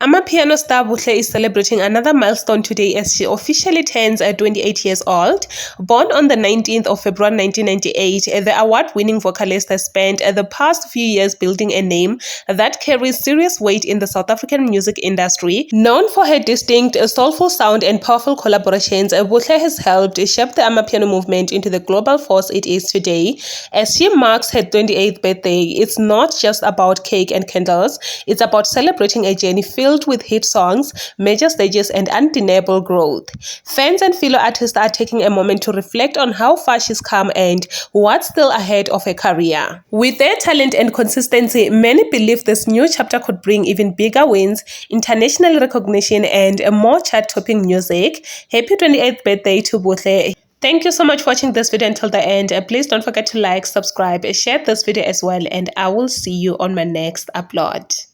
Amapiano star Buhle is celebrating another milestone today as she officially turns 28 years old. Born on the 19th of February 1998, the award-winning vocalist has spent the past few years building a name that carries serious weight in the South African music industry. Known for her distinct, soulful sound and powerful collaborations, Buhle has helped shape the Amapiano movement into the global force it is today. As she marks her 28th birthday, it's not just about cake and candles, it's about celebrating a journey filled with hit songs, major stages, and undeniable growth. Fans and fellow artists are taking a moment to reflect on how far she's come and what's still ahead of her career. With their talent and consistency, many believe this new chapter could bring even bigger wins, international recognition, and more chart-topping music. Happy 28th birthday to Buhle. Thank you so much for watching this video until the end. Please don't forget to like, subscribe, share this video as well, and I will see you on my next upload.